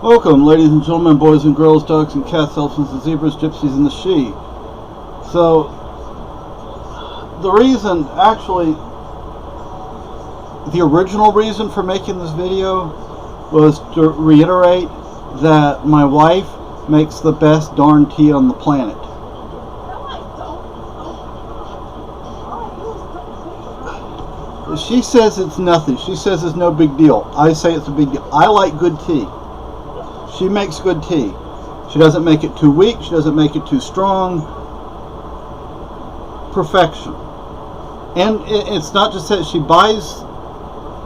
Welcome, ladies and gentlemen, boys and girls, dogs and cats, elephants and zebras, gypsies and the she. So, the reason, actually, the original reason for making this video was to reiterate that my wife makes the best darn tea on the planet. She says it's nothing. She says it's no big deal. I say it's a big deal. I like good tea. She makes good tea. She doesn't make it too weak. She doesn't make it too strong. Perfection. And it's not just that she buys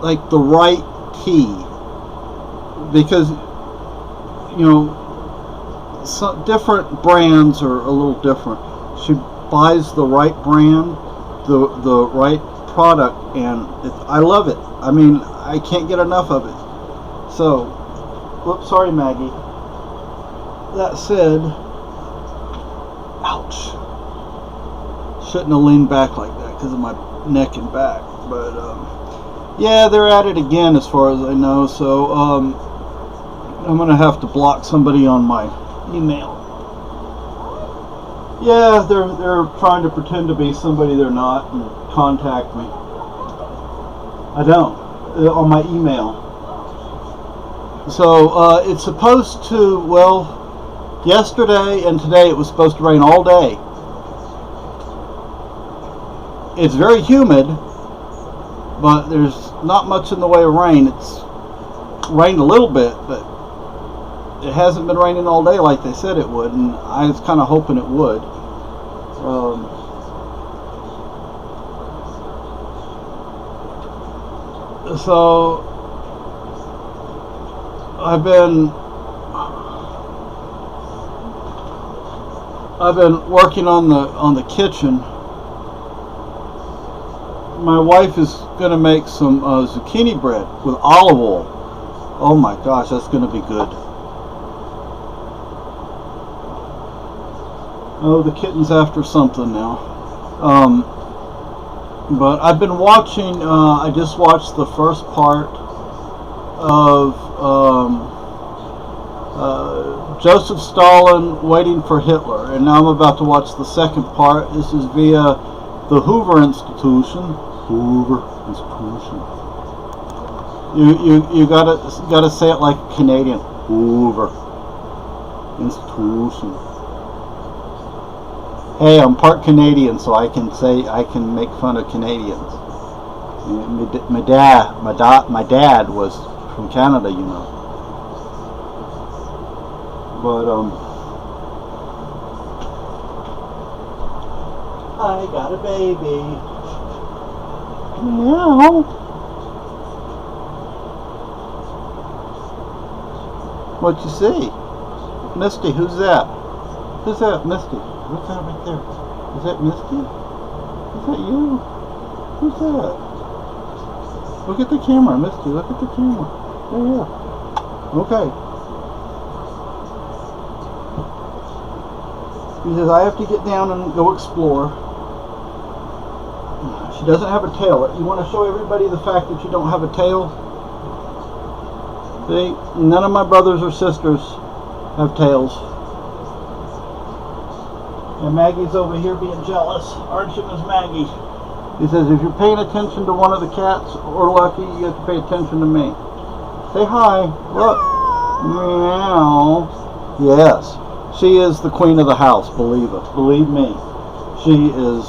like the right tea, because some different brands are a little different. She buys the right brand, the right product, and I love it. I mean, I can't get enough of it. So, whoops, sorry, Maggie. That said, ouch. Shouldn't have leaned back like that because of my neck and back. But yeah, they're at it again, as far as I know. So I'm gonna have to block somebody on my email. Yeah, they're trying to pretend to be somebody they're not and contact me. I don't on my email. So it's supposed to, well, yesterday and today it was supposed to rain all day. It's very humid, but there's not much in the way of rain. It's rained a little bit, but it hasn't been raining all day like they said it would, and I was kind of hoping it would. So I've been working on the kitchen. My wife is gonna make some zucchini bread with olive oil. Oh my gosh, that's gonna be good. Oh, the kitten's after something now. But I've been watching, I just watched the first part of Joseph Stalin Waiting for Hitler, and now I'm about to watch the second part. This is via the Hoover Institution. Hoover Institution. You gotta say it like a Canadian. Hoover Institution. Hey, I'm part Canadian, so I can make fun of Canadians. My dad was from Canada, you know. But I got a baby. Meow. What you see? Misty, who's that? Who's that, Misty? What's that right there? Is that Misty? Is that you? Who's that? Look at the camera, Misty. Look at the camera. Yeah. Okay. He says, I have to get down and go explore. She doesn't have a tail. You want to show everybody the fact that you don't have a tail? See? None of my brothers or sisters have tails. And Maggie's over here being jealous. Aren't you, Miss Maggie? He says, if you're paying attention to one of the cats or Lucky, you have to pay attention to me. Say hi. Look. Meow. Yes. She is the queen of the house, believe it. Believe me. She is...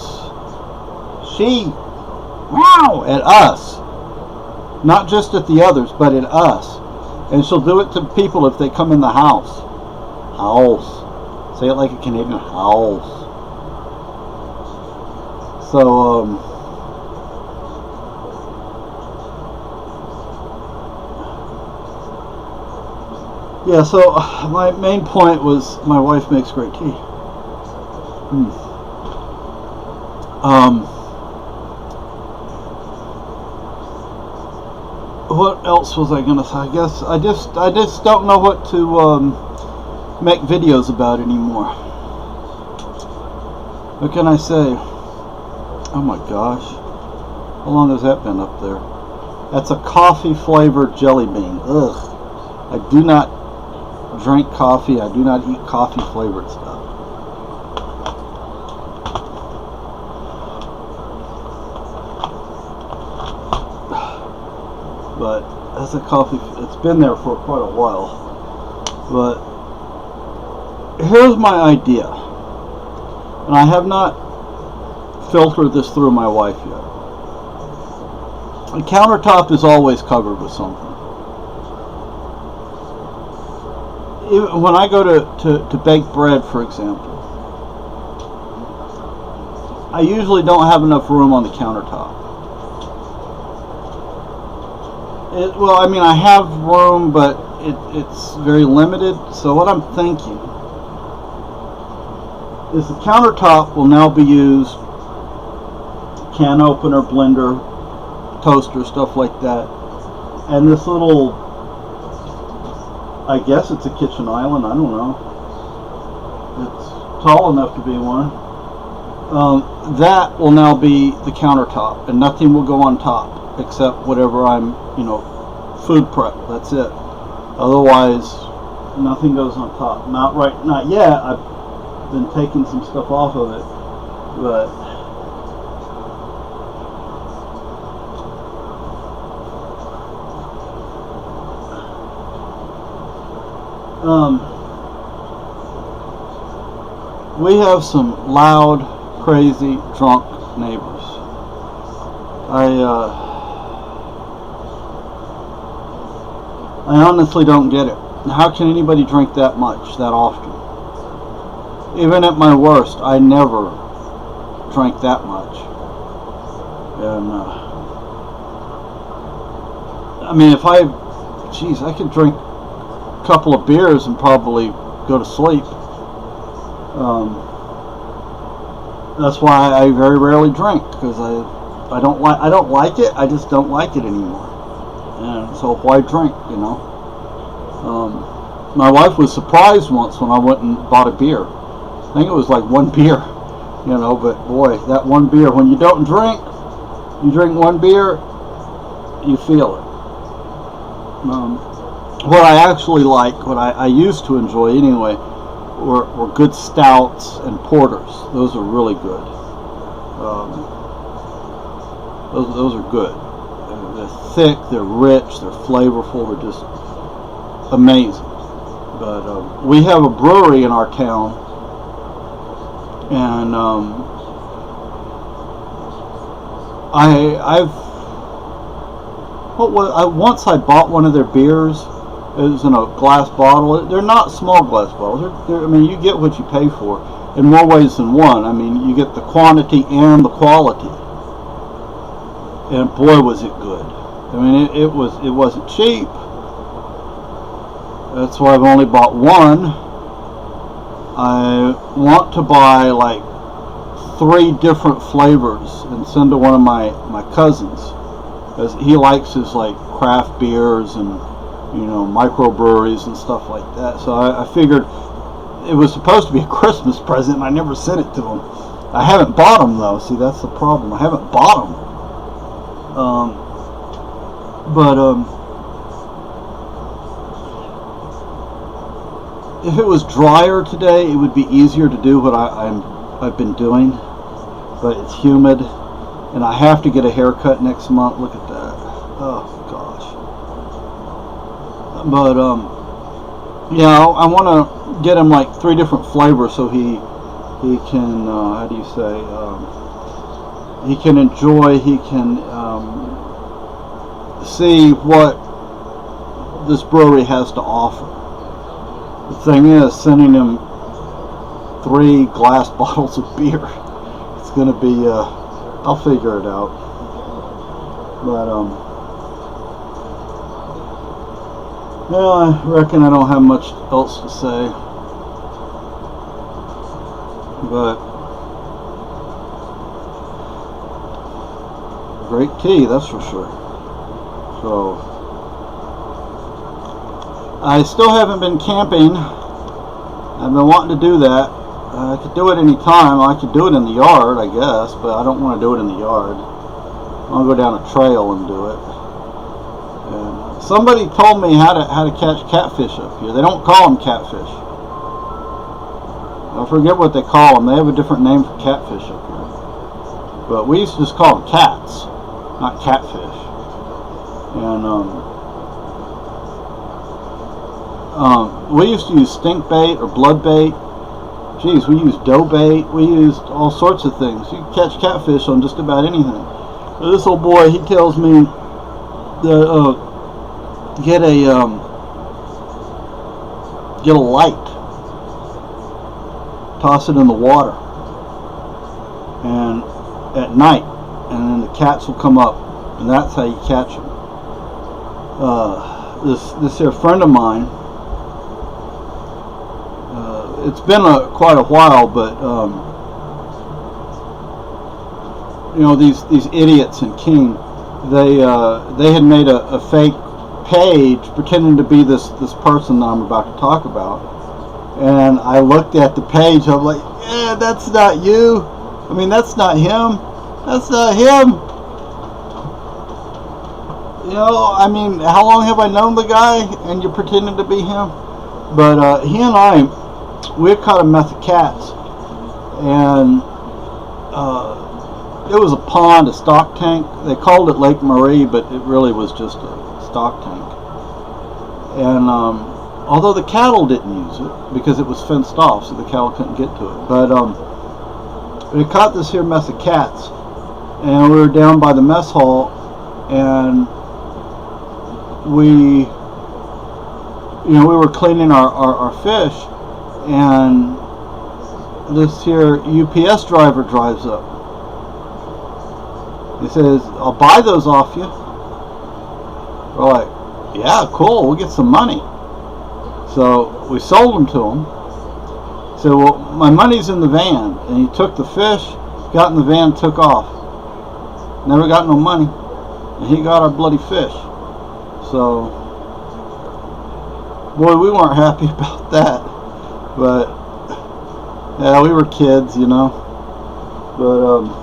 Meow! At us. Not just at the others, but at us. And she'll do it to people if they come in the house. House. Say it like a Canadian. House. So, yeah, so my main point was my wife makes great tea. What else was I gonna say? I guess I just don't know what to make videos about anymore. What can I say? Oh my gosh. How long has that been up there? That's a coffee flavored jelly bean. Ugh. I do not drink coffee. I do not eat coffee flavored stuff. But that's a coffee. It's been there for quite a while. But here's my idea, and I have not filtered this through my wife yet. The countertop is always covered with something. Even when I go to bake bread, for example, I usually don't have enough room on the countertop. Well, I mean, I have room, but it's very limited. So what I'm thinking is the countertop will now be used, can opener, blender, toaster, stuff like that. And this little, I guess it's a kitchen island, I don't know. It's tall enough to be one. That will now be the countertop, and nothing will go on top except whatever I'm, food prep. That's it. Otherwise, nothing goes on top. Not yet. I've been taking some stuff off of it, but we have some loud, crazy, drunk neighbors. I honestly don't get it. How can anybody drink that much, that often? Even at my worst, I never drank that much. And, I mean, if I could drink a couple of beers and probably go to sleep. That's why I very rarely drink, because I don't like it. I just don't like it anymore. And so why drink, My wife was surprised once when I went and bought a beer. I think it was like one beer, but boy, that one beer, when you don't drink, you drink one beer, you feel it. What I actually like, what I used to enjoy anyway, were good stouts and porters. Those are really good. Those are good. They're thick, they're rich, they're flavorful, they're just amazing. But we have a brewery in our town, and once I bought one of their beers. It was in a glass bottle. They're not small glass bottles. I mean, you get what you pay for in more ways than one. I mean, you get the quantity and the quality. And boy, was it good. I mean, it wasn't cheap. That's why I've only bought one. I want to buy like 3 different flavors and send to one of my cousins, because he likes his like craft beers and microbreweries and stuff like that. So I figured it was supposed to be a Christmas present, and I never sent it to him. I haven't bought them though. See, that's the problem. I haven't bought them. If it was drier today, it would be easier to do what I've been doing. But it's humid, and I have to get a haircut next month. Look at that. Oh gosh. But yeah, I want to get him like 3 different flavors so he can how do you say, he can enjoy, he can see what this brewery has to offer. The thing is, sending him 3 glass bottles of beer, it's gonna be I'll figure it out. But well, I reckon I don't have much else to say, but great tea, that's for sure. So I still haven't been camping. I've been wanting to do that. I could do it any time. I could do it in the yard, I guess, but I don't want to do it in the yard. I'll go down a trail and do it. And somebody told me how to catch catfish up here. They don't call them catfish. I forget what they call them. They have a different name for catfish up here. But we used to just call them cats, not catfish. And we used to use stink bait or blood bait. Geez, we used dough bait. We used all sorts of things. You can catch catfish on just about anything. So this old boy, he tells me that get a light, toss it in the water, and at night, and then the cats will come up, and that's how you catch them. This here friend of mine, it's been quite a while, but you know, these idiots in King, they had made a fake page pretending to be this person that I'm about to talk about, and I looked at the page. I'm like, yeah, that's not you. I mean, that's not him. That's not him. You know, I mean, how long have I known the guy, and you're pretending to be him? But he and I, we had caught a mess of cats, and it was a pond, a stock tank. They called it Lake Marie, but it really was just a stock tank. And although the cattle didn't use it because it was fenced off, so the cattle couldn't get to it. But we caught this here mess of cats, and we were down by the mess hall, and we were cleaning our fish, and this here UPS driver drives up. He says, I'll buy those off you. We're like, yeah, cool, we'll get some money. So we sold them to him. He said, well, my money's in the van. And he took the fish, got in the van, took off. Never got no money. And he got our bloody fish. So, boy, we weren't happy about that. But, yeah, we were kids, you know. But,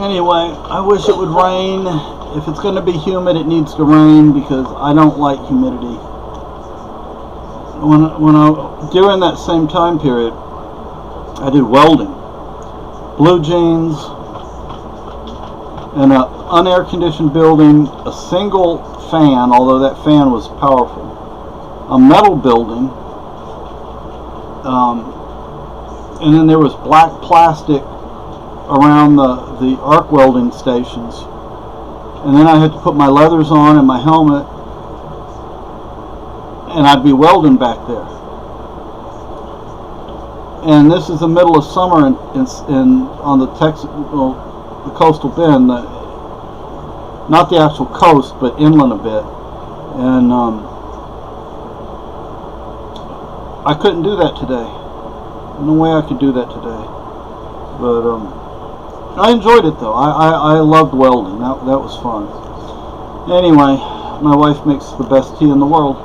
anyway, I wish it would rain. If it's going to be humid, it needs to rain because I don't like humidity. During that same time period, I did welding. Blue jeans, in an unair conditioned building, a single fan, although that fan was powerful. A metal building, and then there was black plastic around the arc welding stations, and then I had to put my leathers on and my helmet, and I'd be welding back there. And this is the middle of summer on the the coastal bend, not the actual coast, but inland a bit, and I couldn't do that today. No way I could do that today. But I enjoyed it though. I loved welding. That was fun. Anyway, my wife makes the best tea in the world.